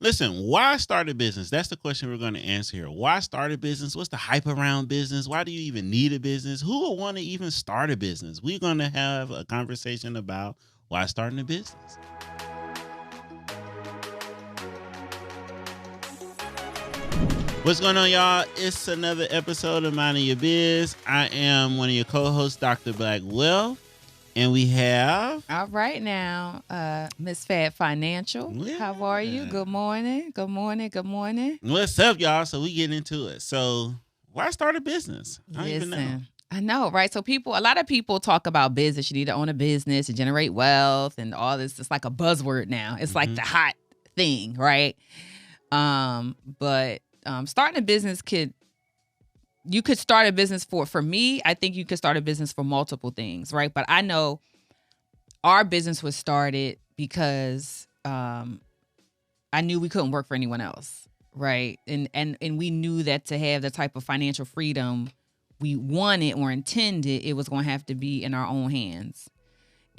Listen, why start a business? That's the question we're going to answer here. Why start a business? What's the hype around business? Why do you even need a business? Who will want to even start a business? We're going to have a conversation about why starting a business. What's going on, y'all? It's another episode of Minding Your Biz. I am one of your co-hosts, Dr. BlackWealth. And we have... All right now, Miss Fabfinancial. Yeah. How are you? Good morning. Good morning. Good morning. What's up, y'all? So we get into it. So why start a business? I don't even know. I know, right? So a lot of people talk about business. You need to own a business to generate wealth and all this. It's like a buzzword now. It's like the hot thing, right? But starting a business you could start a business for me, I think you could start a business for multiple things, right? But I know our business was started because I knew we couldn't work for anyone else, right? And we knew that to have the type of financial freedom we wanted or intended, it was going to have to be in our own hands.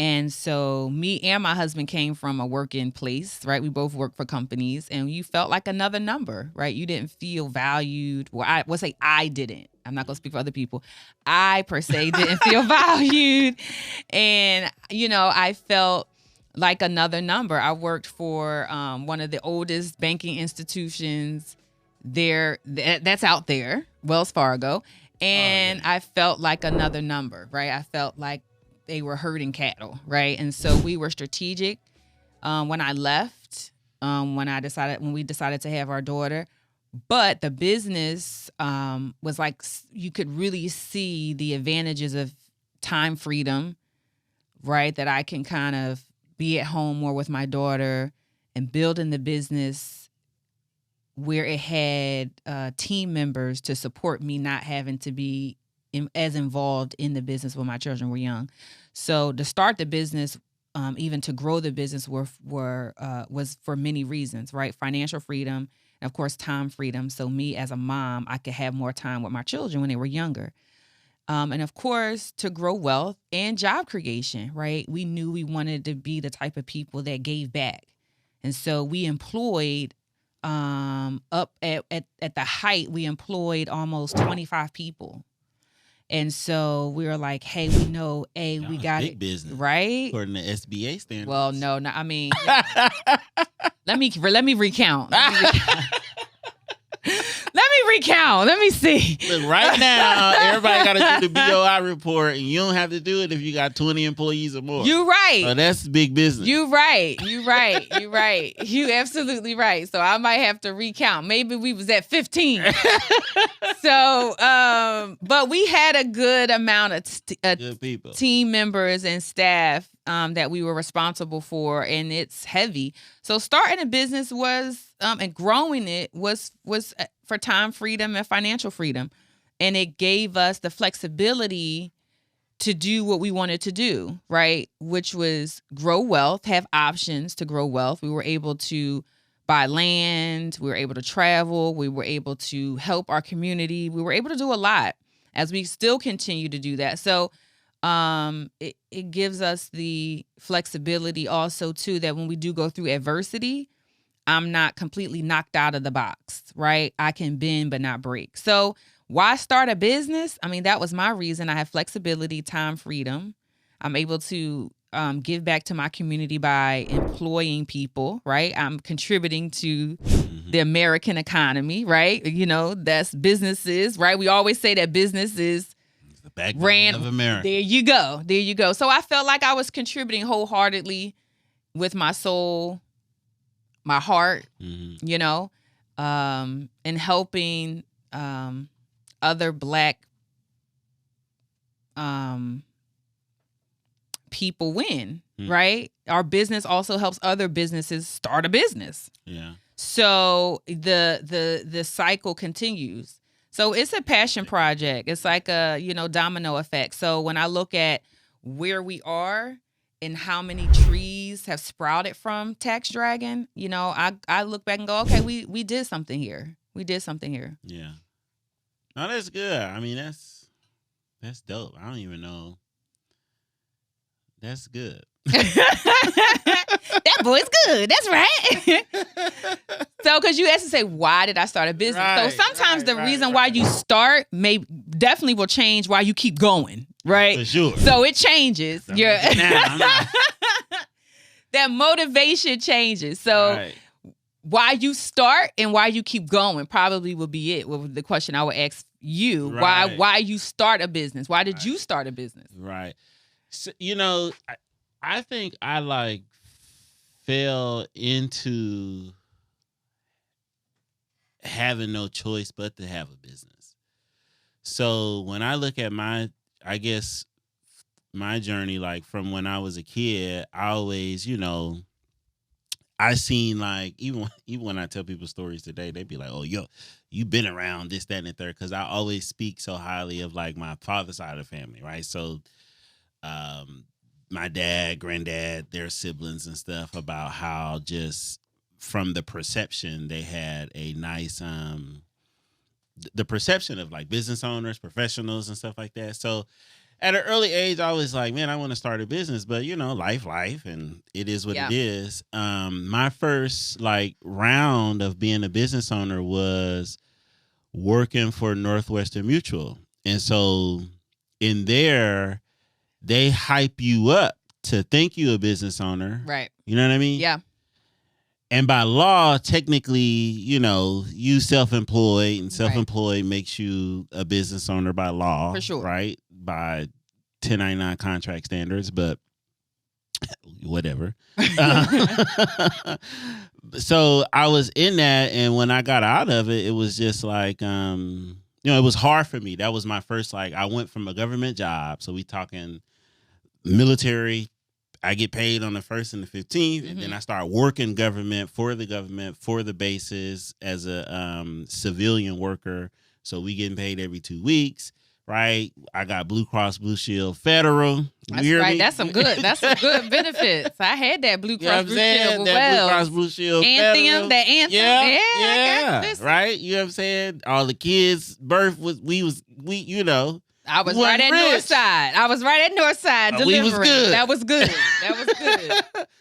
And so me and my husband came from a working place, right? We both worked for companies, and you felt like another number, right? You didn't feel valued. Well, I didn't. I'm not going to speak for other people. I, per se, didn't feel valued. And, I felt like another number. I worked for one of the oldest banking institutions that's out there, Wells Fargo. And I felt like another number, right? I felt like they were herding cattle, right? And so we were strategic when I left, when we decided to have our daughter. But the business was like, you could really see the advantages of time freedom, right? That I can kind of be at home more with my daughter and building the business where it had team members to support me, not having to be as involved in the business when my children were young. So to start the business, even to grow the business was for many reasons, right? Financial freedom, and of course, time freedom. So me as a mom, I could have more time with my children when they were younger. And of course, to grow wealth and job creation, right? We knew we wanted to be the type of people that gave back. And so we employed, up at the height, we employed almost 25 people. And so we were like, hey, we know, we got big it, business, right? According to SBA standards. Well, no, I mean, let me recount. Let me recount. Let me see. Look, right now, everybody got to do the BOI report, and you don't have to do it if you got 20 employees or more. You're right. So that's big business. You're right. You absolutely right. So I might have to recount. Maybe we was at 15. So, but we had a good amount of good people, team members and staff that we were responsible for, and it's heavy. So starting a business was and growing it was for time freedom and financial freedom, and it gave us the flexibility to do what we wanted to do, right? Which was grow wealth, have options to grow wealth. We were able to buy land. We were able to travel. We were able to help our community. We were able to do a lot as we still continue to do that. So it gives us the flexibility also, too, that when we do go through adversity, I'm not completely knocked out of the box, right? I can bend but not break. So why start a business? I mean, that was my reason. I have flexibility, time freedom. I'm able to give back to my community by employing people, right? I'm contributing to the American economy, right? That's businesses, right? We always say that business is the backbone of America. There you go. So I felt like I was contributing wholeheartedly with my soul, my heart, and helping other Black people win, right? Our business also helps other businesses start a business. Yeah. So the cycle continues. So it's a passion project. It's like a, domino effect. So when I look at where we are and how many trees have sprouted from Tax Dragon, I look back and go, okay, we did something here. Yeah. No, that's good. I mean, that's dope. I don't even know. That's good. That boy's good. That's right. So, because you asked to say, why did I start a business? Right, so sometimes the right, reason right. why you start definitely will change why you keep going, right? For sure. So it changes. I'm not- That motivation changes. So Right. why you start and why you keep going probably will be it. With the question I would ask you, Right. why you start a business? Why did you start a business? Right. So, I think I like fell into having no choice but to have a business. So when I look at my journey, like from when I was a kid, I always, I seen like even when I tell people stories today, they be like, "Oh, you've been around this, that, and the third." Because I always speak so highly of like my father's side of the family, right? So, my dad, granddad, their siblings and stuff about how just from the perception they had a nice the perception of like business owners, professionals, and stuff like that. So at an early age, I was like, man, I want to start a business, but life, and it is what it is. My first like round of being a business owner was working for Northwestern Mutual. And so in there, they hype you up to think you a business owner. Right. You know what I mean? Yeah. And by law, technically, you self-employed, and self-employed makes you a business owner by law. For sure. Right? By 1099 contract standards, but whatever. So I was in that, and when I got out of it, it was just like, it was hard for me. That was my first, like, I went from a government job. So we talking military. I get paid on the 1st and the 15th, and then I start working government, for the bases as a civilian worker. So we getting paid every 2 weeks, right? I got Blue Cross Blue Shield Federal. That's right. That's some good benefits. I had that Blue Cross Blue Shield. Blue Cross Blue Shield Federal. The anthem. Yeah. Right? You know what I'm saying? All the kids' birth was, I was right at Northside. Delivering. We was good. That was good.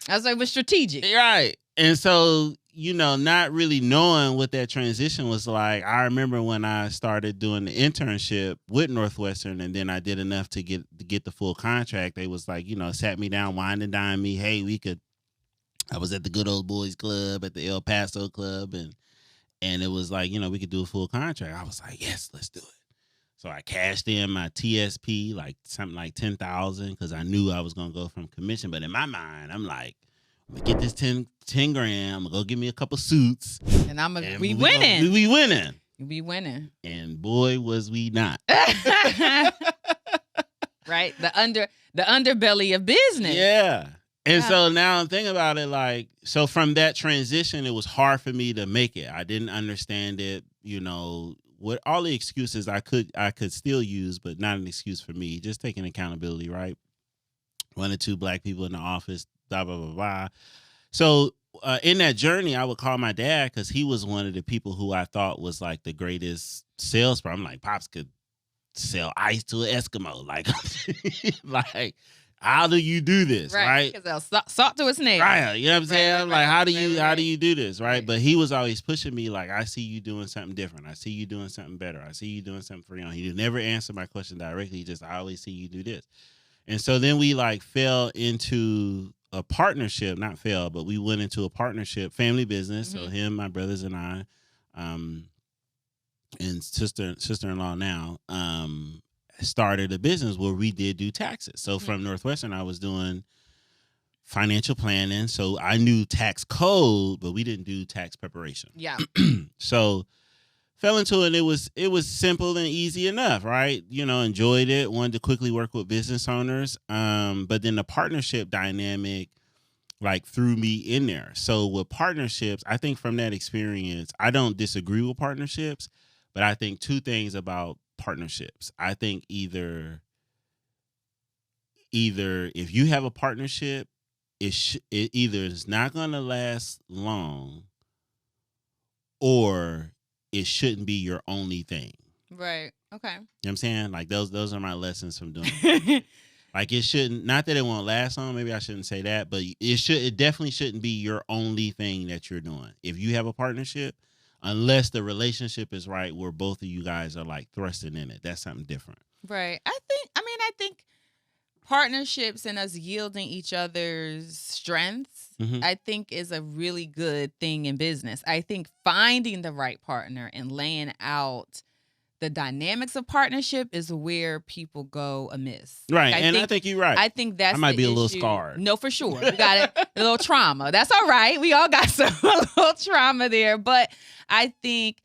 I was like, it was strategic. Right. And so, not really knowing what that transition was like, I remember when I started doing the internship with Northwestern, and then I did enough to get the full contract. They was like, sat me down, wine and dine me. Hey, I was at the Good Old Boys Club at the El Paso Club, and it was like, we could do a full contract. I was like, yes, let's do it. So I cashed in my TSP, like something like 10,000, because I knew I was gonna go from commission. But in my mind, I'm like, I'm gonna get this 10 grand. I'm gonna go get me a couple suits, and we winning. We winning. We winning. And boy, was we not. Right, the underbelly of business. Yeah. And so now I'm thinking about it, like, so from that transition, it was hard for me to make it. I didn't understand it, what all the excuses I could still use, but not an excuse for me. Just taking accountability, right? 1 or 2 black people in the office, blah, blah, blah, blah. So in that journey, I would call my dad, because he was one of the people who I thought was like the greatest salesperson. I'm like, Pops could sell ice to an Eskimo. Like, how do you do this, right? Because they'll salt to a snail. Right, you know what I'm saying? Right, like, how do right. you do this, right? But he was always pushing me, like, I see you doing something different. I see you doing something better. I see you doing something for you. He never answered my question directly. He just, I always see you do this. And so then we like fell into a partnership, not fell, but we went into a partnership, family business. So him, my brothers, and I, and sister-in-law now, started a business where we did do taxes. So from Northwestern, I was doing financial planning. So I knew tax code, but we didn't do tax preparation. Yeah. So fell into it. It was simple and easy enough, right? Enjoyed it. Wanted to quickly work with business owners. But then the partnership dynamic like threw me in there. So with partnerships, I think from that experience, I don't disagree with partnerships, but I think 2 things about partnerships. I think either if you have a partnership, it either is not going to last long, or it shouldn't be your only thing. Right. Okay. You know what I'm saying? Like those are my lessons from doing it. Like it shouldn't, not that it won't last long, maybe I shouldn't say that, but it definitely shouldn't be your only thing that you're doing. If you have a partnership, unless the relationship is right where both of you guys are like thrusting in it, that's something different. Right. I think partnerships and us yielding each other's strengths, I think is a really good thing in business. I think finding the right partner and laying out the dynamics of partnership is where people go amiss. Right. I think you're right. I think that's I might be a little issue. scarred. No, for sure. We got a little trauma. That's all right. We all got a little trauma there. But I think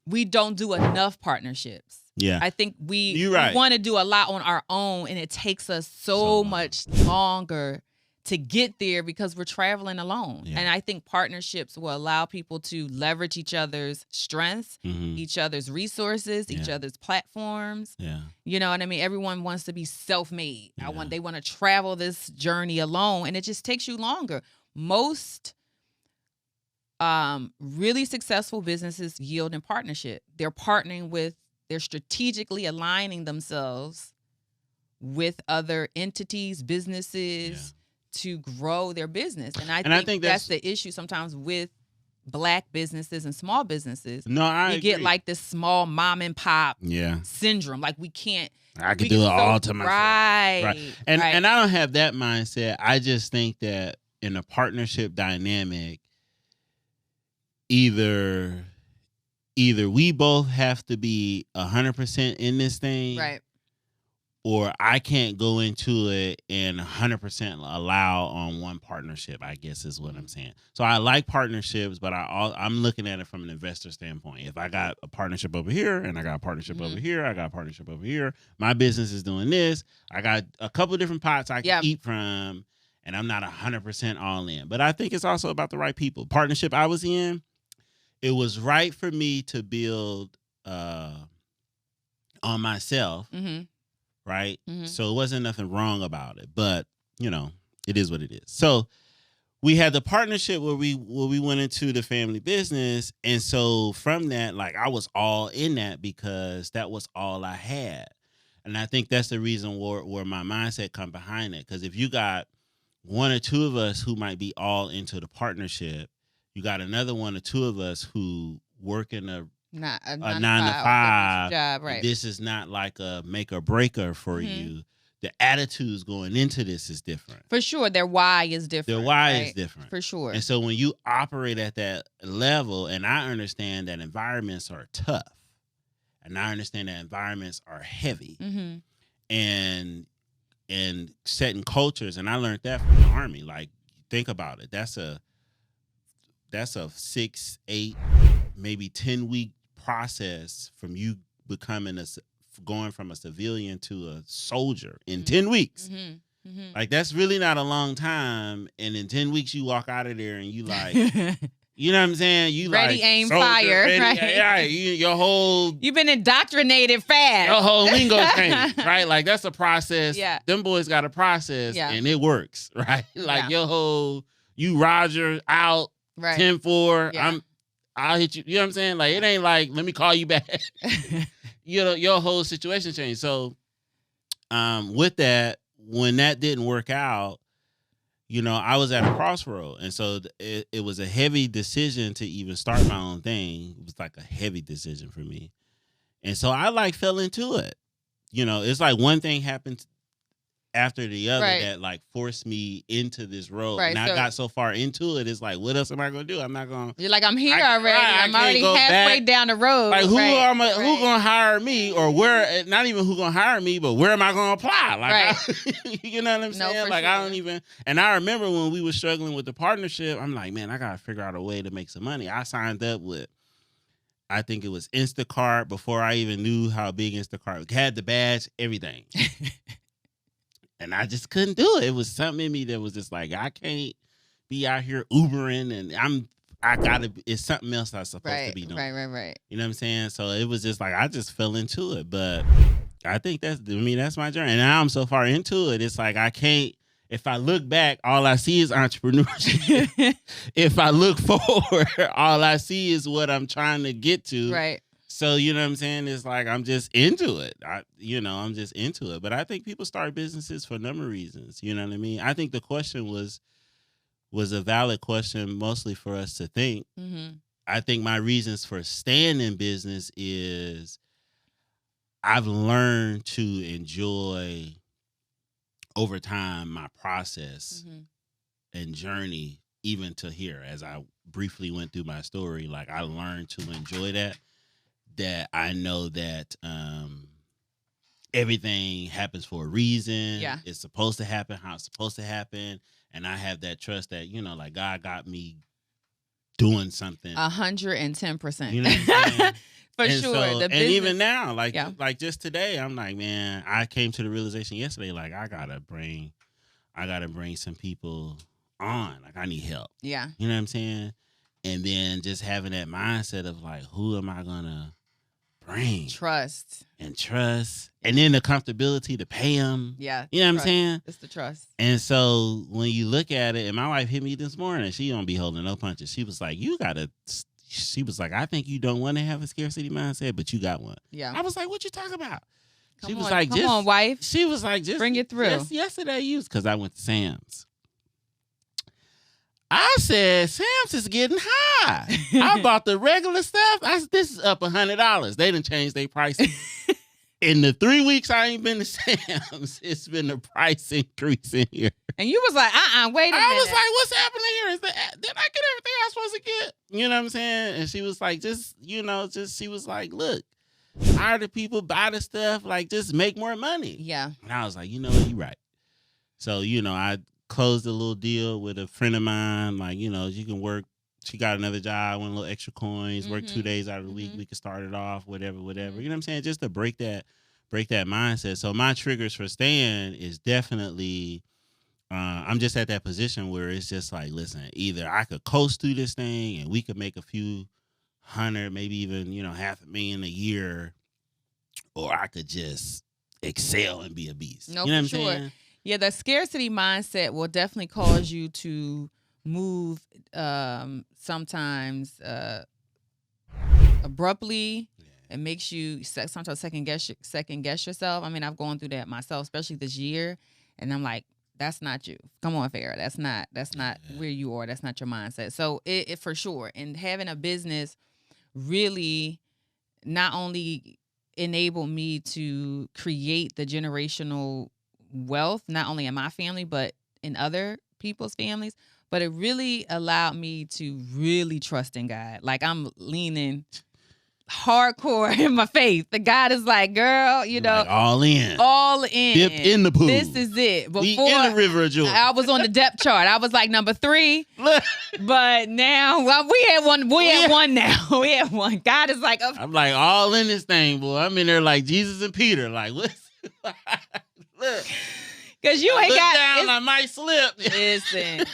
we don't do enough partnerships. Yeah. I think we right. want to do a lot on our own, and it takes us so much longer to get there because we're traveling alone. Yeah. And I think partnerships will allow people to leverage each other's strengths, each other's resources, each other's platforms. Yeah. You know what I mean? Everyone wants to be self-made. They want to travel this journey alone, and it just takes you longer. Most really successful businesses yield in partnership. They're strategically aligning themselves with other entities, businesses to grow their business. And I think that's the issue sometimes with Black businesses and small businesses. No, I agree. Get like this small mom and pop syndrome. Like I can do it all to myself. Right. And I don't have that mindset. I just think that in a partnership dynamic, either we both have to be 100% in this thing, right, or I can't go into it and 100% allow on one partnership, I guess is what I'm saying. So I like partnerships, but I'm looking at it from an investor standpoint. If I got a partnership over here and I got a partnership over here, I got a partnership over here, my business is doing this, I got a couple of different pots I can eat from, and I'm not 100% all in. But I think it's also about the right people. Partnership I was in, it was right for me to build on myself, right? So it wasn't nothing wrong about it, but it is what it is. So we had the partnership where we went into the family business, and so from that, like I was all in that because that was all I had, and I think that's the reason where my mindset come behind it. Because if you got one or two of us who might be all into the partnership, you got another one or two of us who work in a 9 to 5 job, right? This is not like a make or breaker for you. The attitudes going into this is different. For sure. Their why is different. Their why is different. For sure. And so when you operate at that level, and I understand that environments are tough, and I understand that environments are heavy, and setting cultures, and I learned that from the Army. Like, think about it. That's a 6, 8, maybe 10-week process from you going from a civilian to a soldier in 10 weeks. Like, that's really not a long time. And in 10 weeks, you walk out of there and you like, you know what I'm saying? You ready, like aim, soldier, fire, ready, right? Yeah, your whole... You've been indoctrinated fast. Your whole lingo changed, right? Like, that's a process. Yeah. Them boys got a process, and it works, right? Like, your whole, you Roger, out, right. 10-4, I'll hit you. You know what I'm saying? Like, it ain't like, let me call you back. Your whole situation changed. So, with that, when that didn't work out, I was at a crossroad. And so it was a heavy decision to even start my own thing. It was like a heavy decision for me. And so I fell into it. It's like one thing happened after the other that like forced me into this road. Right, and I got so far into it, it's like, what else am I going to do? I'm not going to... You're like, I'm here already. I'm already halfway down the road. Like, who going to hire me, or where, not even who going to hire me, but where am I going to apply? Like, you know what I'm saying? No, like, sure. I don't even... And I remember when we were struggling with the partnership, I'm like, man, I got to figure out a way to make some money. I signed up with, I think it was Instacart before I even knew how big Instacart had the badge, everything. And I just couldn't do it. It was something in me that was just like, I can't be out here Ubering, and it's something else I'm supposed to be doing. Right. You know what I'm saying? So it was just like, I just fell into it. But I think that's my journey. And now I'm so far into it, it's like I can't, if I look back, all I see is entrepreneurship. If I look forward, all I see is what I'm trying to get to. Right. So, you know what I'm saying? It's like I'm just into it. I'm just into it. But I think people start businesses for a number of reasons. You know what I mean? I think the question was a valid question, mostly for us to think. Mm-hmm. I think my reasons for staying in business is I've learned to enjoy over time my process and journey, even to here. As I briefly went through my story, like I learned to enjoy that I know that everything happens for a reason. Yeah. It's supposed to happen how it's supposed to happen. And I have that trust that, like God got me doing something. 110%. You know what I'm saying? For and sure. So, the business, even now, like just today, I'm like, man, I came to the realization yesterday, like I gotta bring some people on. Like I need help. Yeah. You know what I'm saying? And then just having that mindset of like, who am I gonna bring? Trust. And then the comfortability to pay them. Yeah. You know what I'm trust. saying? It's the trust. And so when you look at it, and my wife hit me this morning, she don't be holding no punches. She was like, I think you don't want to have a scarcity mindset, but you got one. Yeah. I was like, what you talking about? Come on, wife. She was like, just bring it through. Just yesterday, because I went to Sam's. I said, Sam's is getting high. I bought the regular stuff. This is up $100. They done changed their prices. In the 3 weeks I ain't been to Sam's, it's been a price increase in here. And you was like, wait a minute. I was like, what's happening here? Did I get everything I was supposed to get? You know what I'm saying? And she was like, she was like, look, hire the people, buy the stuff, like just make more money. Yeah. And I was like, you know what, you're right. So, I closed a little deal with a friend of mine, like, you can work. She got another job, one little extra coins, work 2 days out of the week. We could start it off, whatever. You know what I'm saying? Just to break that mindset. So my triggers for staying is definitely, I'm just at that position where it's just like, listen, either I could coast through this thing and we could make a few hundred, maybe even, $500,000 a year, or I could just excel and be a beast. No, you know for what I'm sure. saying? Yeah, the scarcity mindset will definitely cause you to move sometimes abruptly. It makes you sometimes second guess yourself. I mean, I've gone through that myself, especially this year, and I'm like, that's not you. Come on, Farrah. That's not where you are. That's not your mindset. So it for sure. And having a business really not only enabled me to create the generational wealth, not only in my family, but in other people's families, but it really allowed me to really trust in God. Like I'm leaning hardcore in my faith. The God is like, girl, like all in. Dip in the pool. This is it. Before we in the river of joy. I was on the Dept chart. I was like number 3. But now we had one. We had one now. We had one. God is like, I'm like all in this thing, boy. I'm in there like Jesus and Peter. Like, look. Cause you ain't got down, I might slip. Listen.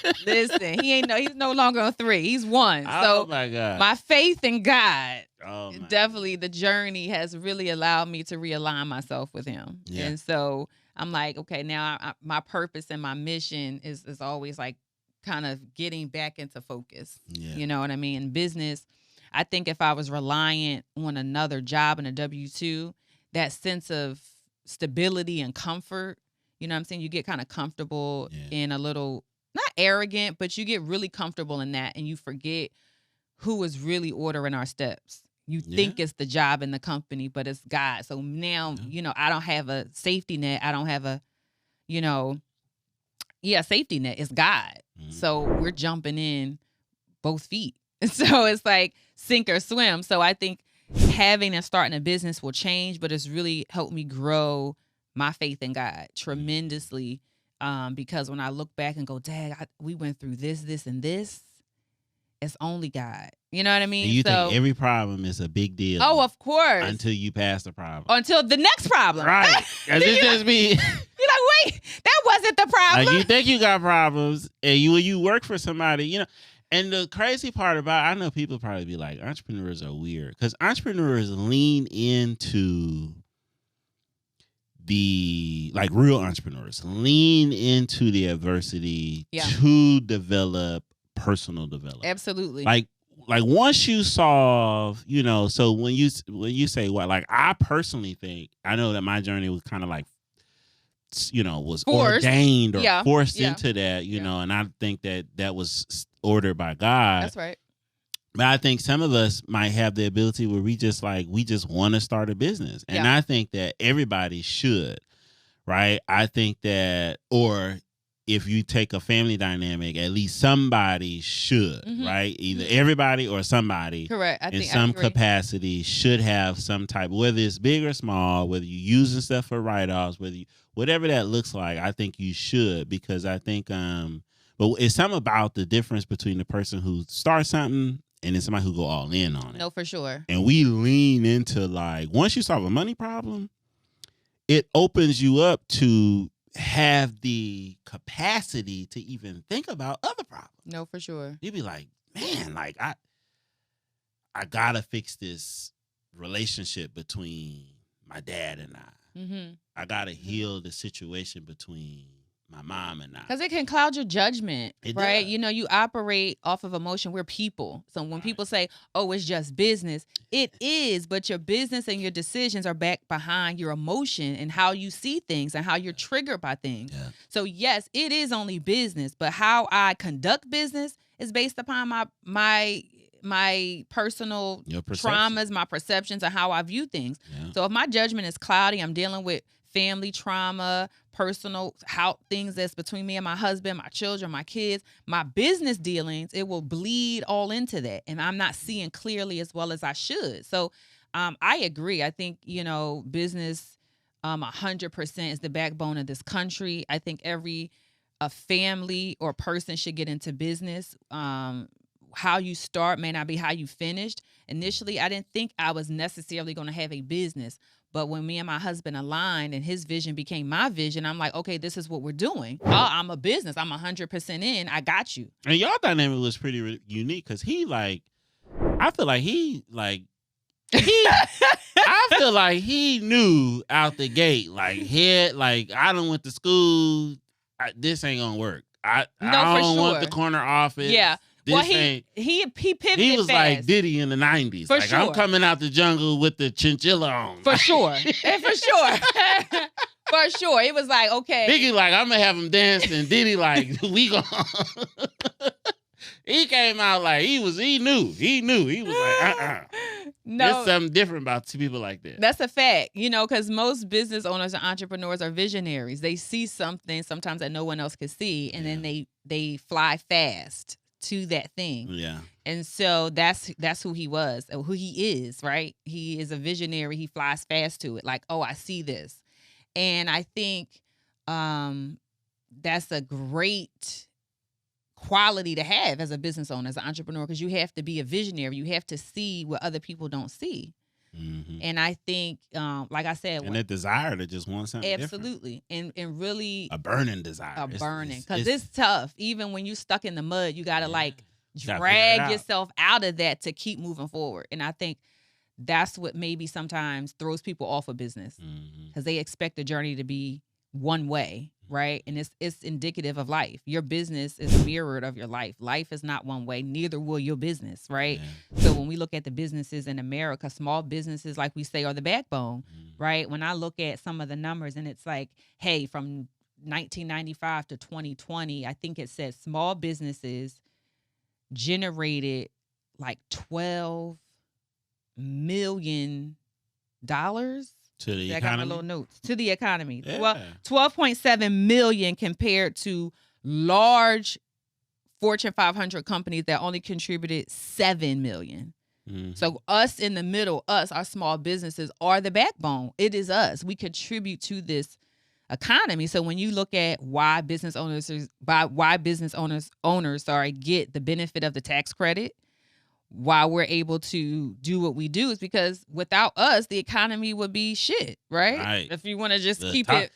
He's no longer on 3. He's 1. Oh my God. My faith in God. Oh, definitely the journey has really allowed me to realign myself with him. Yeah. And so I'm like, okay, now my purpose and my mission is always like kind of getting back into focus. Yeah. You know what I mean? In business, I think if I was reliant on another job and a W-2, that sense of stability and comfort, you know what I'm saying? You get kind of comfortable in a little, not arrogant, but you get really comfortable in that and you forget who is really ordering our steps. You think it's the job and the company, but it's God. So now, I don't have a safety net. I don't have a, safety net. It's God. Mm-hmm. So we're jumping in both feet. So it's like sink or swim. So I think having and starting a business will change, but it's really helped me grow my faith in God tremendously. Because when I look back and go, Dad, we went through this, and this, it's only God. You know what I mean? And you think every problem is a big deal. Oh, of course. Until you pass the problem. Until the next problem. Right. Because it just be... You're like, wait, that wasn't the problem. Like you think you got problems, and you work for somebody, And the crazy part about, I know people probably be like, entrepreneurs are weird. Because entrepreneurs lean into real entrepreneurs lean into the adversity to develop personal development. Absolutely. Like like once you solve, so when you say what, like I personally think, I know that my journey was kind of like, was Forced. ordained or Yeah. forced Yeah. into that, and I think that was ordered by God. That's right. But I think some of us might have the ability where we just want to start a business. And I think that everybody should, right? I think that, or if you take a family dynamic, at least somebody should, right? Either everybody or somebody, correct, in some capacity should have some type, whether it's big or small, whether you're using stuff for write-offs, whatever that looks like, I think you should, because I think, but it's something about the difference between the person who starts something and then somebody who go all in on it. No, for sure. And we lean into, like, once you solve a money problem, it opens you up to have the capacity to even think about other problems. No, for sure. You'd be like, man, like I gotta fix this relationship between my dad and I. Mm-hmm. I gotta heal the situation between my mom and I. Because it can cloud your judgment, right? Does. You operate off of emotion. We're people. So when people say, oh, it's just business, it is, but your business and your decisions are back behind your emotion and how you see things and how you're triggered by things. Yeah. So yes, it is only business, but how I conduct business is based upon my personal traumas, my perceptions, and how I view things. Yeah. So if my judgment is cloudy, I'm dealing with family trauma, personal, how things that's between me and my husband, my children, my kids, my business dealings, it will bleed all into that. And I'm not seeing clearly as well as I should. So I agree. I think, business 100% is the backbone of this country. I think every family or person should get into business. How you start may not be how you finished. Initially, I didn't think I was necessarily going to have a business. But when me and my husband aligned and his vision became my vision, I'm like, okay, this is what we're doing. I'm a business. I'm 100% in. I got you. And y'all dynamic was pretty unique because I feel like I feel like he knew out the gate, I done went to school. This ain't gonna work. I don't want the corner office. Yeah. He pivoted. He was fast. Like Diddy in the 90s. For like sure. I'm coming out the jungle with the chinchilla on. For sure. And for sure. For sure. It was like, okay. Biggie I'm gonna have him dancing. Diddy we gonna he came out like he knew. He was like, No. There's something different about people like that. That's a fact, because most business owners and entrepreneurs are visionaries. They see something sometimes that no one else can see, and then they fly fast to that thing. Yeah. And so that's who he was, or who he is, right? He is a visionary. He flies fast to it. Like, oh, I see this. And I think that's a great quality to have as a business owner, as an entrepreneur, because you have to be a visionary. You have to see what other people don't see. Mm-hmm. And I think, like I said, and that desire to just want something absolutely different. And really a burning desire, because it's tough. Even when you're stuck in the mud, you gotta drag yourself out of that to keep moving forward. And I think that's what maybe sometimes throws people off of business, because they expect the journey to be one way, right? And it's indicative of life. Your business is mirrored of your life. Life is not one way, neither will your business, right? Yeah. So when we look at the businesses in America, small businesses, like we say, are the backbone, right? When I look at some of the numbers, and it's like, hey, from 1995 to 2020, I think it says small businesses generated like $12 million to the economy. I got my little notes to the economy. Yeah. Well, 12.7 million compared to large Fortune 500 companies that only contributed 7 million. Mm-hmm. So us in the middle, our small businesses are the backbone. It is us. We contribute to this economy. So when you look at why business owners get the benefit of the tax credit, why we're able to do what we do, is because without us, the economy would be shit, right? If you want to just keep it.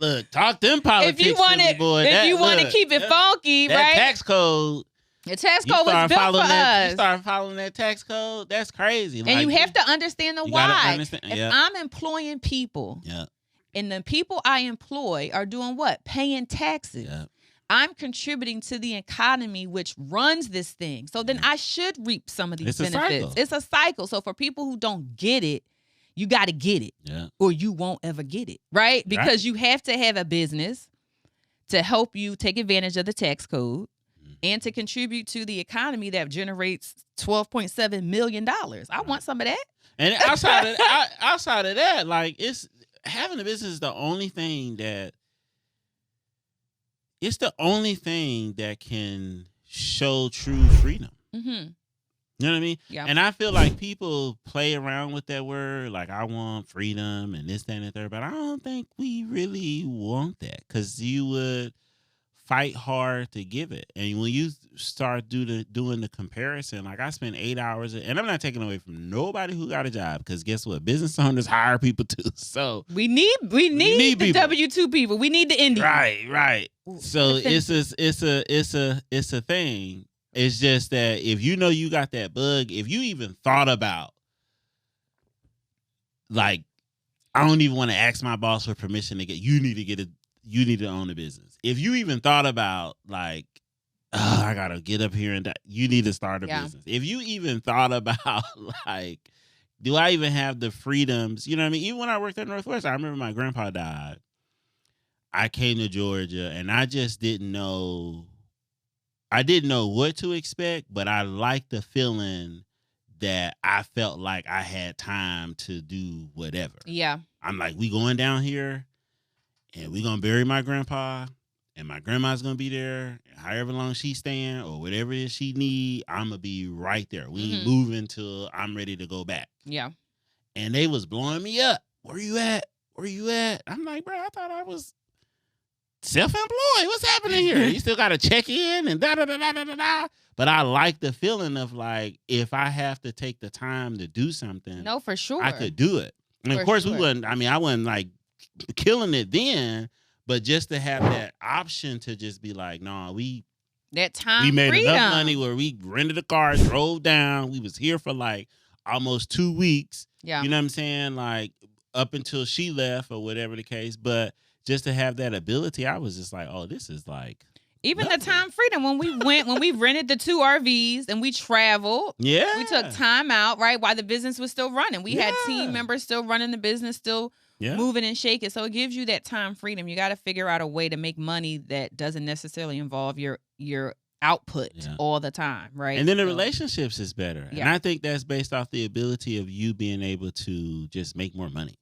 Look, talk them politics. If you want to keep it funky, that right? Tax code. The tax code was built for us. You start following that tax code. That's crazy. And you have to understand the why. If I'm employing people, and the people I employ are doing what? Paying taxes. I'm contributing to the economy which runs this thing. So then I should reap some of these benefits. It's a cycle. So for people who don't get it, you got to get it, or you won't ever get it, right? Because you have to have a business to help you take advantage of the tax code and to contribute to the economy that generates $12.7 million. I want some of that. And outside of that, like, it's having a business is the only thing that can show true freedom. Mm-hmm. You know what I mean? Yeah. And I feel like people play around with that word, like, I want freedom and this, that, and the third, but I don't think we really want that, because you would fight hard to give it. And when you start doing the comparison, like, I spend 8 hours, and I'm not taking away from nobody who got a job, because guess what? Business owners hire people too. So we need the people. W-2 people. We need the Indians. Right. So it's a thing. It's just that if you know you got that bug, if you even thought about, like, I don't even want to ask my boss for permission to you need to own a business. If you even thought about, like, oh, I gotta get up here and you need to start a business. If you even thought about, like, do I even have the freedoms? You know what I mean? Even when I worked at Northwest, I remember my grandpa died. I came to Georgia and I just didn't know. I didn't know what to expect, but I liked the feeling that I felt like I had time to do whatever. Yeah. I'm like, we going down here and we going to bury my grandpa and my grandma's going to be there. However long she's staying or whatever it is she need, I'm going to be right there. We ain't moving till I'm ready to go back. Yeah. And they was blowing me up. Where you at? I'm like, bro, I thought I was self-employed. What's happening here? You still got to check in and da-da-da-da-da-da. But I like the feeling of, like, if I have to take the time to do something. No, for sure. I could do it. And of course, I wasn't like killing it then, but just to have that option to just be like, no, we made enough money where we rented a car, drove down. We was here for like almost 2 weeks. Yeah. You know what I'm saying? Like, up until she left or whatever the case. But just to have that ability, I was just like, oh, this is like. Even the time freedom when we rented the 2 RVs and we traveled. Yeah. We took time out, right, while the business was still running. We had team members still running the business, still moving and shaking. So it gives you that time freedom. You got to figure out a way to make money that doesn't necessarily involve your output all the time, right? And then the relationships is better. Yeah. And I think that's based off the ability of you being able to just make more money.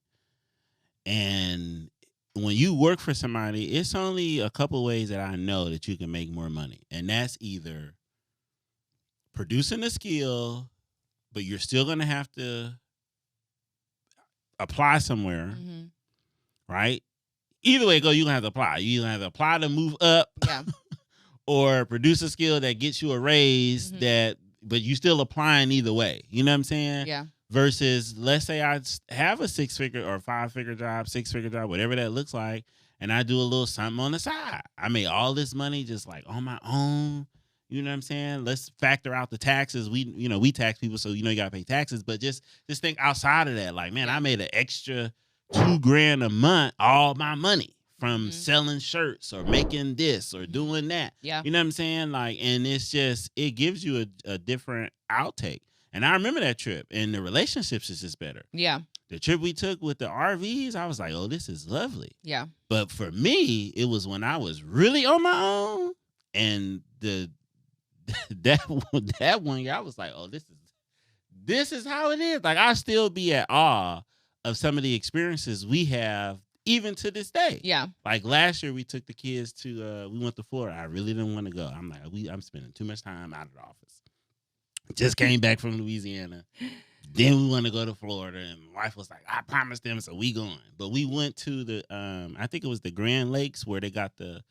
And when you work for somebody, it's only a couple ways that I know that you can make more money. And that's either producing a skill, but you're still going to have to apply somewhere, right? Either way it goes, you're going to have to apply. You're going to have to apply to move up or produce a skill that gets you a raise but you still applying either way. You know what I'm saying? Yeah. Versus, let's say I have a 6-figure or 5-figure job, 6-figure job, whatever that looks like, and I do a little something on the side. I made all this money just like on my own. You know what I'm saying? Let's factor out the taxes. We tax people, so you got to pay taxes. But just think outside of that. Like, man, I made an extra $2,000 a month, all my money from selling shirts or making this or doing that. Yeah. You know what I'm saying? Like, and it's just, it gives you a different outtake. And I remember that trip, and the relationships is just better. Yeah. The trip we took with the RVs, I was like, oh, this is lovely. Yeah. But for me, it was when I was really on my own, and that one, I was like, oh, this is how it is. Like, I still be at awe of some of the experiences we have, even to this day. Yeah. Like, last year, we took the kids we went to Florida. I really didn't want to go. I'm like, I'm spending too much time out of the office. Just came back from Louisiana. Then we want to go to Florida, and my wife was like, I promised them, so we going. But we went to the, I think it was the Grand Lakes, where they got the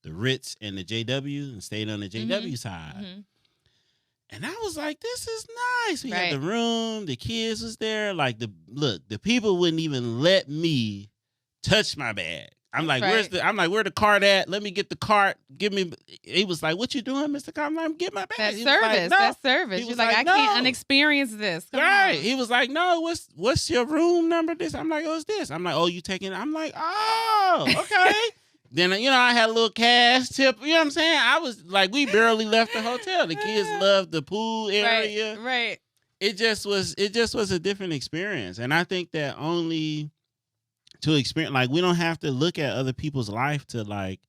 Ritz and the JW, and stayed on the JW side. Mm-hmm. And I was like, this is nice. We had the room, the kids was there. Like, the people wouldn't even let me touch my bag. I'm like, where the cart at? Let me get the cart. He was like, what you doing, Mr. Cobb? I'm like, get my bag. That's service. That's service. He's like, I can't unexperience this. Come on. He was like, no, what's your room number? This. I'm like, oh, it's this. I'm like, oh, you taking it? I'm like, oh, okay. Then, I had a little cash tip. You know what I'm saying? I was like, we barely left the hotel. The kids loved the pool area. Right. It just was a different experience. And I think that only to experience, like, we don't have to look at other people's life to like,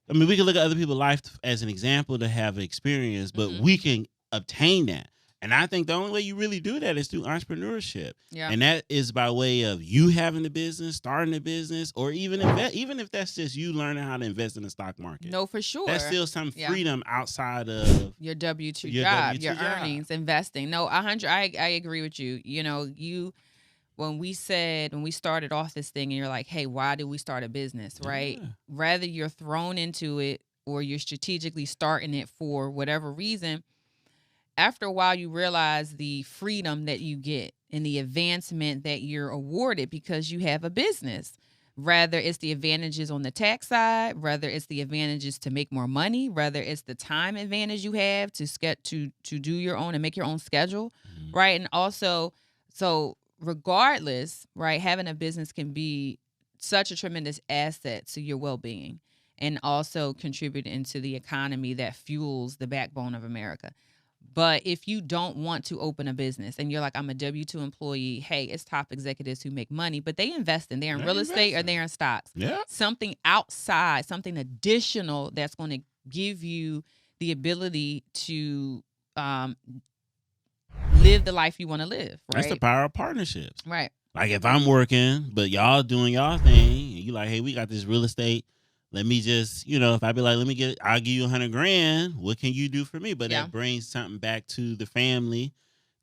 I mean, we can look at other people's life as an example to have experience, but we can obtain that. And I think the only way you really do that is through entrepreneurship. Yeah. And that is by way of you having a business, starting a business, or even even if that's just you learning how to invest in the stock market. No, for sure. That's still some freedom outside of your W-2 job, your earnings, investing. No, 100. I agree with you. When we started off this thing and you're like, hey, why did we start a business, right? Yeah. Rather you're thrown into it or you're strategically starting it for whatever reason, after a while you realize the freedom that you get and the advancement that you're awarded because you have a business. Rather it's the advantages on the tax side, rather it's the advantages to make more money, rather it's the time advantage you have to do your own and make your own schedule, right? And also, so regardless, right, having a business can be such a tremendous asset to your well-being and also contribute into the economy that fuels the backbone of America. But if you don't want to open a business and you're like, I'm a W-2 employee, hey, it's top executives who make money, but they invest they're in real estate or they're in stocks. Yeah. Something outside, something additional that's going to give you the ability to live the life you want to live, right? That's the power of partnerships. Right. Like if I'm working, but y'all doing y'all thing, and you like, hey, we got this real estate. Let me just, if I be like, I'll give you $100,000. What can you do for me? But that brings something back to the family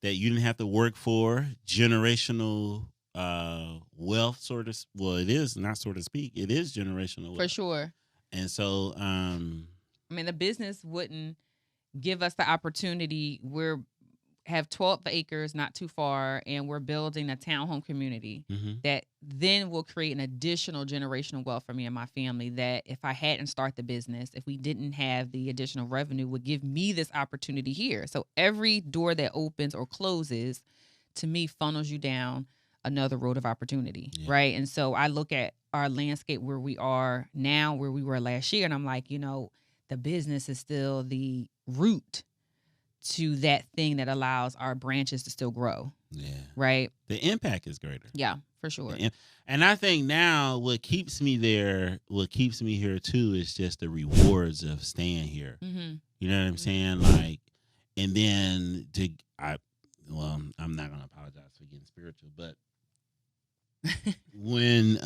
that you didn't have to work for. Generational wealth, sort of. Well, it is not, so to speak. It is generational wealth. For sure. And so, the business wouldn't give us the opportunity. Have 12 acres not too far, and we're building a townhome community that then will create an additional generational wealth for me and my family that if I hadn't started the business, if we didn't have the additional revenue, would give me this opportunity here. So every door that opens or closes, to me, funnels you down another road of opportunity, right? And so I look at our landscape where we are now, where we were last year, and I'm like, the business is still the root to that thing that allows our branches to still grow. Yeah. Right? The impact is greater. Yeah, for sure. And I think now what keeps me here too is just the rewards of staying here. Mm-hmm. You know what I'm saying? Like, and then I'm not going to apologize for getting spiritual, but when,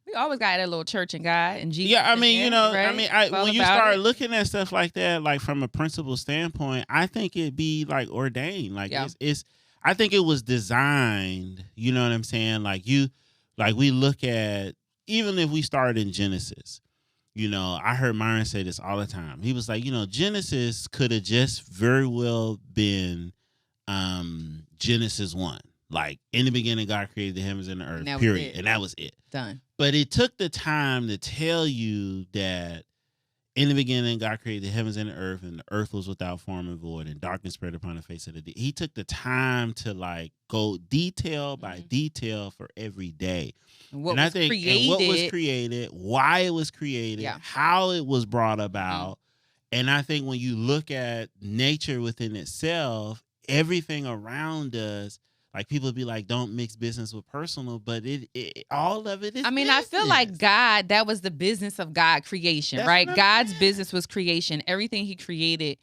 we always got a little church and God and Jesus. Yeah, when you start looking at stuff like that, like from a principle standpoint, I think it'd be like ordained. Like I think it was designed. You know what I'm saying? We look at, even if we started in Genesis. I heard Myron say this all the time. He was like, Genesis could have just very well been Genesis 1. Like, in the beginning, God created the heavens and the earth, period. And that was it. Done. But it took the time to tell you that in the beginning, God created the heavens and the earth was without form and void, and darkness spread upon the face of the deep. He took the time to go detail by detail for every day. And what was created, why it was created, how it was brought about. And I think when you look at nature within itself, everything around us, like people be like, don't mix business with personal, but all of it is business. I feel like God, that was the business of God creation, right? God's business was creation. Everything he created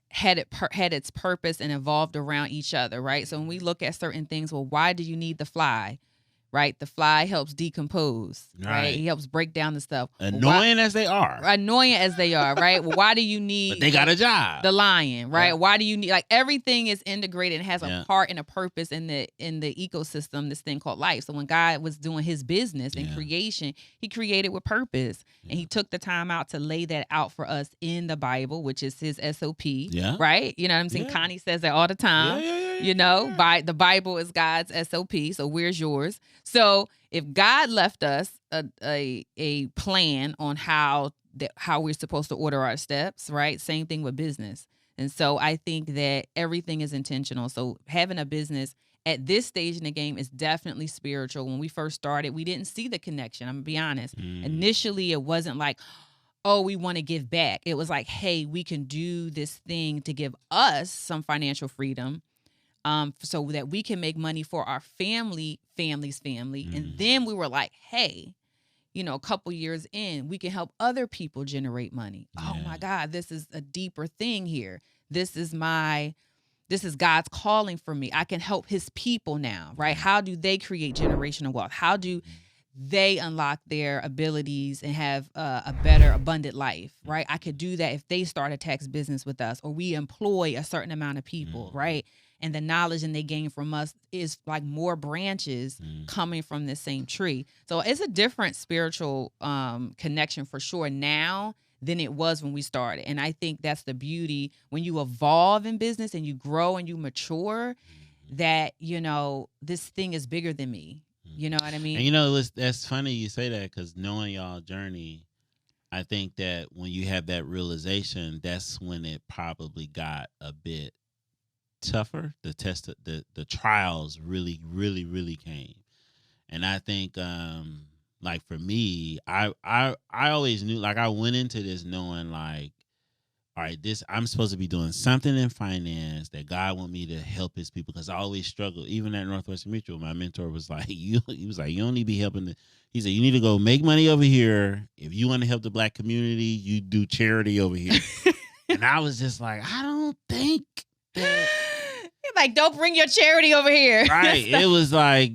had its purpose and evolved around each other, right? So when we look at certain things, well, why do you need the fly? Right? The fly helps decompose, right? He helps break down the stuff. Annoying as they are, right? Well, why do you need... But they got a job. The lion, right? Yeah. Why do you need... everything is integrated and has a part and a purpose in the ecosystem, this thing called life. So when God was doing his business and creation, he created with purpose. And he took the time out to lay that out for us in the Bible, which is his SOP, right? You know what I'm saying? Yeah. Connie says that all the time. By the Bible is God's SOP. So where's yours? So if God left us a plan on how we're supposed to order our steps, right? Same thing with business. And so I think that everything is intentional. So having a business At this stage in the game, it's definitely spiritual. When we first started, we didn't see the connection. I'm gonna be honest. Initially, it wasn't like, oh, we want to give back. It was like, hey, we can do this thing to give us some financial freedom, so that we can make money for our family's family. And then we were like, hey, a couple years in, we can help other people generate money. Yeah. Oh my God, this is a deeper thing here. This is God's calling for me. I can help his people now, right? How do they create generational wealth? How do they unlock their abilities and have a better, abundant life, right? I could do that if they start a tax business with us, or we employ a certain amount of people, right? And the knowledge and they gain from us is like more branches coming from the same tree. So it's a different spiritual connection for sure now than it was when we started. And I think that's the beauty when you evolve in business and you grow and you mature, that, this thing is bigger than me. You know what I mean? And that's funny you say that, because knowing y'all journey, I think that when you have that realization, that's when it probably got a bit tougher. The trials really, really, really came. And I think like for me, I always knew, like I went into this knowing like, all right, I'm supposed to be doing something in finance that God want me to help his people, because I always struggle. Even at Northwestern Mutual, my mentor was like, you don't need to be helping. He said, you need to go make money over here. If you want to help the Black community, you do charity over here. And I was just like, I don't think that. You're like, don't bring your charity over here. Right. It was like,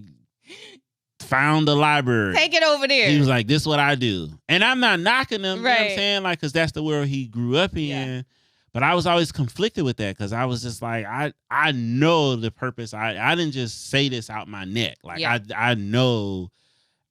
found the library. Take it over there. He was like, this is what I do. And I'm not knocking him, right. You know what I'm saying? Like, because that's the world he grew up in. Yeah. But I was always conflicted with that, because I was just like, I know the purpose. I didn't just say this out my neck. Like, I know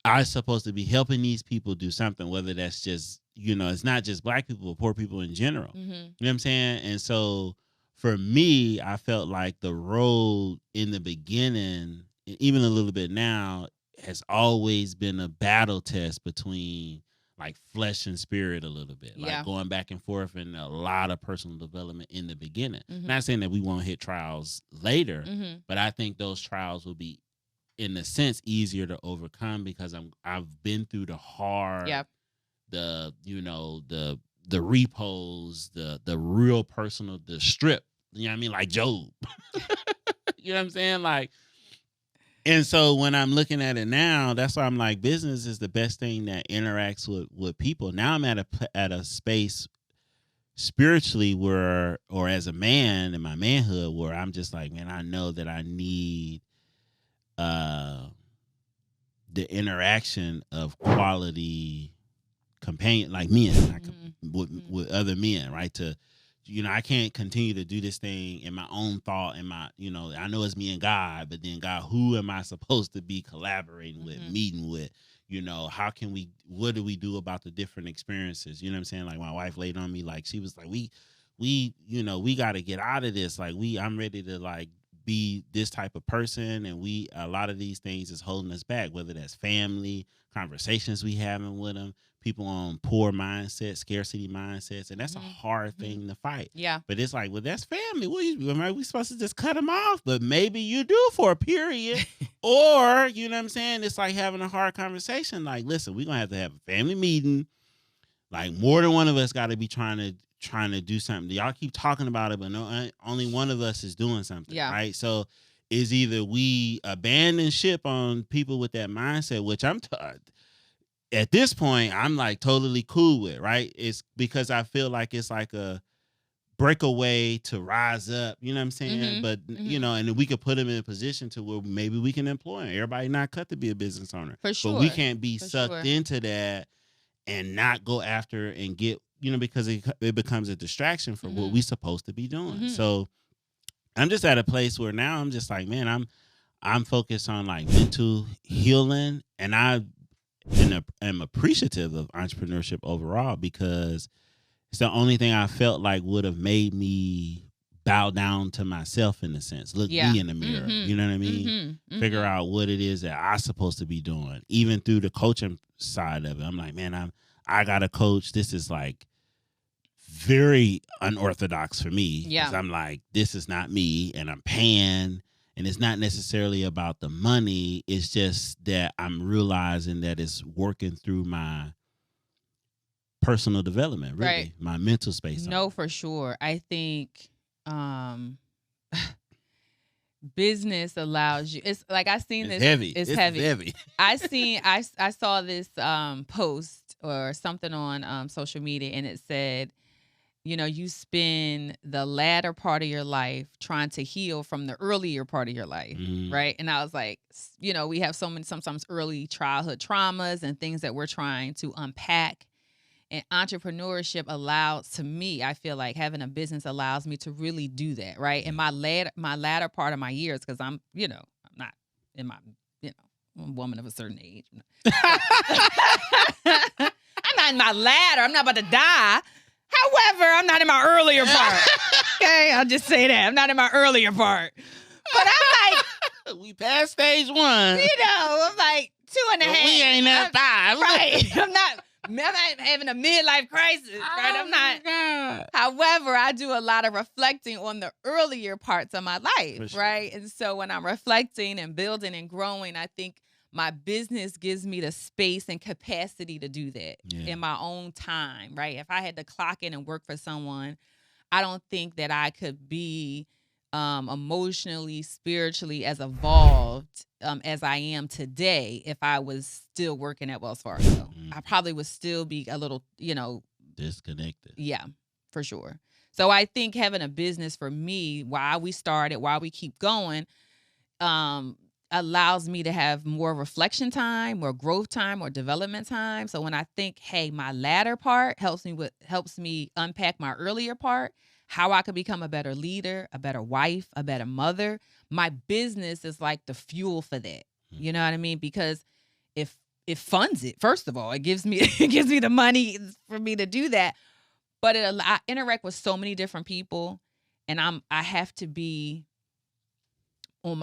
I'm supposed to be helping these people do something, whether that's just, it's not just Black people, but poor people in general. You know what I'm saying? And so for me, I felt like the road in the beginning, even a little bit now, has always been a battle test between like flesh and spirit a little bit, like going back and forth, and a lot of personal development in the beginning. Not saying that we won't hit trials later, but I think those trials will be, in a sense, easier to overcome, because I've been through the hard, the repos, the real personal, the strip. You know what I mean? Like Job. You know what I'm saying? Like. And so when I'm looking at it now, that's why I'm like, business is the best thing that interacts with people. Now I'm at a space spiritually where, or as a man in my manhood, where I'm just like, man, I know that I need the interaction of quality companion, like men, like with other men, right? I can't continue to do this thing in my own thought, and I know it's me and God, but then God, who am I supposed to be collaborating with, meeting with? What do we do about the different experiences? You know what I'm saying? Like my wife laid on me, like she was like, we got to get out of this. Like I'm ready to like be this type of person, and a lot of these things is holding us back, whether that's family, conversations we having with them, people on poor mindsets, scarcity mindsets, and that's a hard thing to fight. Yeah. But it's like, well, that's family. Are we supposed to just cut them off? But maybe you do for a period. Or, you know what I'm saying? It's like having a hard conversation. Like, listen, we're going to have a family meeting. Like, more than one of us got to be trying to do something. Y'all keep talking about it, but no, only one of us is doing something. Yeah. Right? So it's either we abandon ship on people with that mindset, which at this point, I'm like totally cool with, right? It's because I feel like it's like a breakaway to rise up, you know what I'm saying? But, and then we could put them in a position to where maybe we can employ them. Everybody not cut to be a business owner. For sure. But we can't be sucked into that and not go after and get, because it becomes a distraction for what we're supposed to be doing. So I'm just at a place where now I'm just like, man, I'm focused on like mental healing, and I'm appreciative of entrepreneurship overall, because it's the only thing I felt like would have made me bow down to myself, in a sense. Look me in the mirror. You know what I mean? Figure out what it is that I'm supposed to be doing. Even through the coaching side of it, I'm like, man, I got a coach. This is like very unorthodox for me. Yeah. I'm like, this is not me, and I'm paying, And it's not necessarily about the money. It's just that I'm realizing that it's working through my personal development, really, Right. my mental space. No, for sure. I think business allows you. It's like I seen It's this. heavy. It's This is heavy. heavy. I saw this post or something on social media, and it said, you know, you spend the latter part of your life trying to heal from the earlier part of your life, right? And I was like, you know, we have so many sometimes early childhood traumas and things that we're trying to unpack. And entrepreneurship allows, to me, I feel like having a business allows me to really do that, right? In my latter part of my years, because I'm, you know, I'm not in my, you know, I'm a woman of a certain age. I'm not in my latter. I'm not about to die. However, I'm not in my earlier part. Okay, I'll just say that. I'm not in my earlier part. But I'm like, we passed stage 1. you know, I'm like 2.5. We ain't at 5. Right. I'm not having a midlife crisis, right? I'm not. God. However, I do a lot of reflecting on the earlier parts of my life, sure. right? And so when I'm reflecting and building and growing, I think my business gives me the space and capacity to do that in my own time, right? If I had to clock in and work for someone, I don't think that I could be emotionally, spiritually as evolved as I am today if I was still working at Wells Fargo. I probably would still be a little, you know, disconnected. Yeah, for sure. So I think having a business for me, why we started, why we keep going, allows me to have more reflection time, more growth time, more development time. So when I think, hey, my latter part helps me unpack my earlier part, how I could become a better leader, a better wife, a better mother. My business is like the fuel for that. You know what I mean? Because if it funds it, first of all, it gives me the money for me to do that. But I interact with so many different people, and I have to be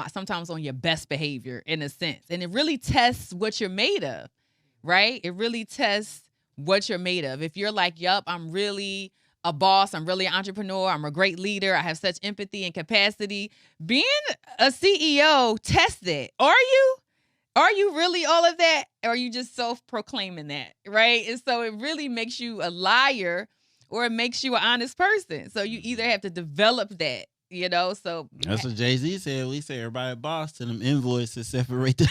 sometimes on your best behavior in a sense. And it really tests what you're made of, right? It really tests what you're made of. If you're like, yup, I'm really a boss, I'm really an entrepreneur, I'm a great leader, I have such empathy and capacity. Being a CEO tests that. Are you? Are you really all of that? Or are you just self-proclaiming that, right? And so it really makes you a liar or it makes you an honest person. So you either have to develop that, you know, so that's what Jay-Z said. We say everybody boss to them invoices separate them.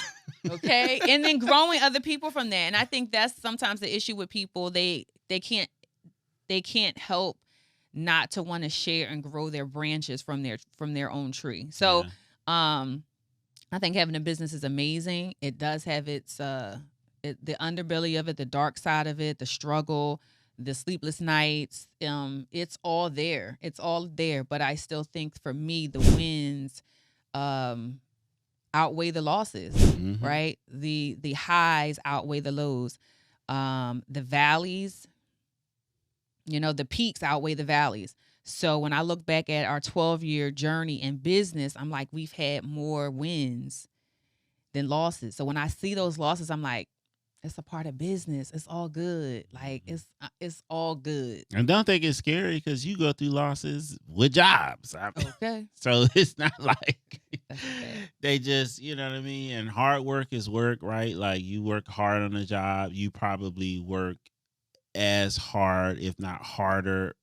Okay. And then growing other people from that. And I think that's sometimes the issue with people. They can't help not to want to share and grow their branches from their own tree. So I think having a business is amazing. It does have its the underbelly of it, the dark side of it, the struggle, the sleepless nights, it's all there. It's all there. But I still think for me, the wins outweigh the losses, right? The highs outweigh the lows. The valleys, you know, the peaks outweigh the valleys. So when I look back at our 12-year journey in business, I'm like, we've had more wins than losses. So when I see those losses, I'm like, it's a part of business. It's all good. Like it's all good. And don't think it's scary because you go through losses with jobs. Okay. So it's not like they just, you know what I mean? And hard work is work, right? Like you work hard on a job. You probably work as hard, if not harder,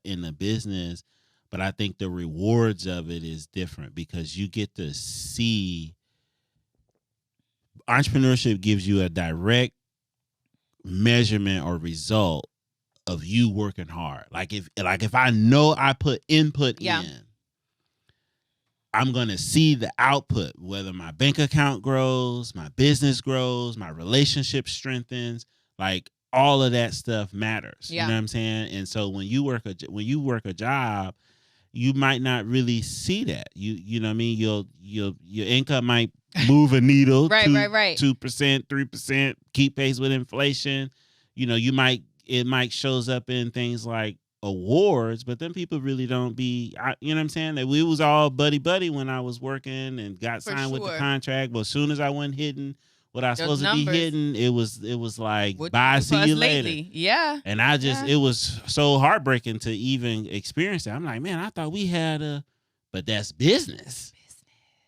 in the business. But I think the rewards of it is different because you get to see. Entrepreneurship gives you a direct measurement or result of you working hard. Like if I know I put input in, I'm going to see the output, whether my bank account grows, my business grows, my relationship strengthens, like all of that stuff matters. You know what I'm saying? And so when you work a job, you might not really see that. You know what I mean? Your income might move a needle, right. 2%, 3%, keep pace with inflation. You know, it might shows up in things like awards, but then people really don't be, you know what I'm saying? That we was all buddy when I was working and got signed with the contract. But as soon as I went hitting what I was supposed to be hitting, it was like, bye, see you later. Yeah. And I just, it was so heartbreaking to even experience that. I'm like, man, I thought we had but that's business.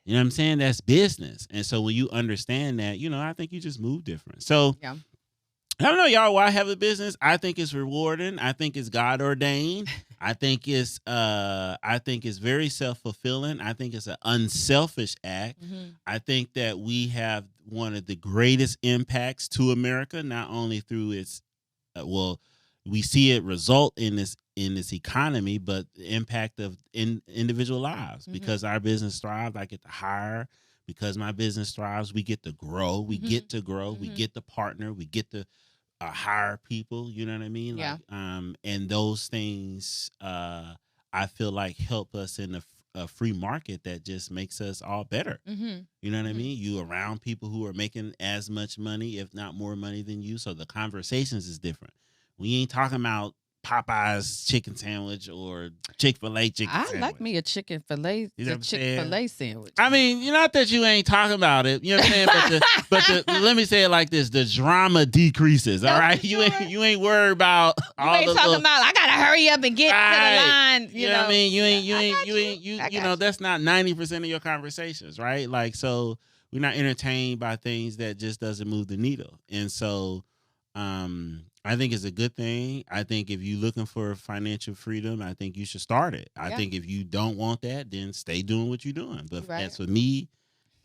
You know what I'm saying? That's business. And so when you understand that, I think you just move different. So Yeah. I don't know, y'all, why I have a business. I think it's rewarding. I think it's God ordained. I think it's very self-fulfilling. I think it's an unselfish act. I think that we have one of the greatest impacts to America, not only through its we see it result in this economy, but the impact of individual lives. Because our business thrives, I get to hire. Because my business thrives, we get to grow. We get to grow. We get to partner. We get to hire people. You know what I mean? Yeah. And those things, I feel like help us in a free market that just makes us all better. You know what I mean? You around people who are making as much money, if not more money than you. So the conversations is different. We ain't talking about Popeye's chicken sandwich or Chick-fil-A chicken sandwich. I like me a Chick-fil-A sandwich. I mean, not that you ain't talking about it, you know what I'm saying? But let me say it like this: the drama decreases. All right, you ain't worried about all you ain't talking about I gotta hurry up and get to the line. You know what I mean? You know that's not 90% of your conversations, right? Like, so we're not entertained by things that just doesn't move the needle, and so I think it's a good thing. I think if you're looking for financial freedom, I think you should start it. I think if you don't want that, then stay doing what you're doing. But as for me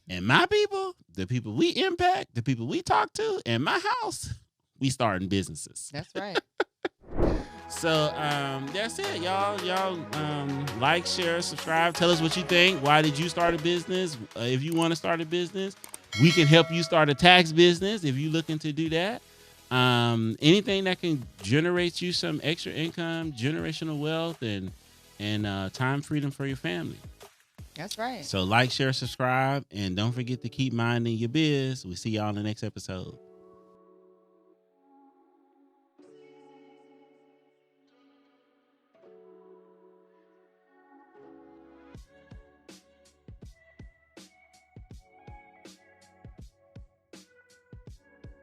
and my people, the people we impact, the people we talk to, in my house, we starting businesses. That's right. So that's it, y'all. Y'all like, share, subscribe. Tell us what you think. Why did you start a business? If you want to start a business, we can help you start a tax business if you're looking to do that. Anything that can generate you some extra income, generational wealth, and time freedom for your family. That's right. So like, share, subscribe, and don't forget to keep minding your biz. We'll see y'all in the next episode.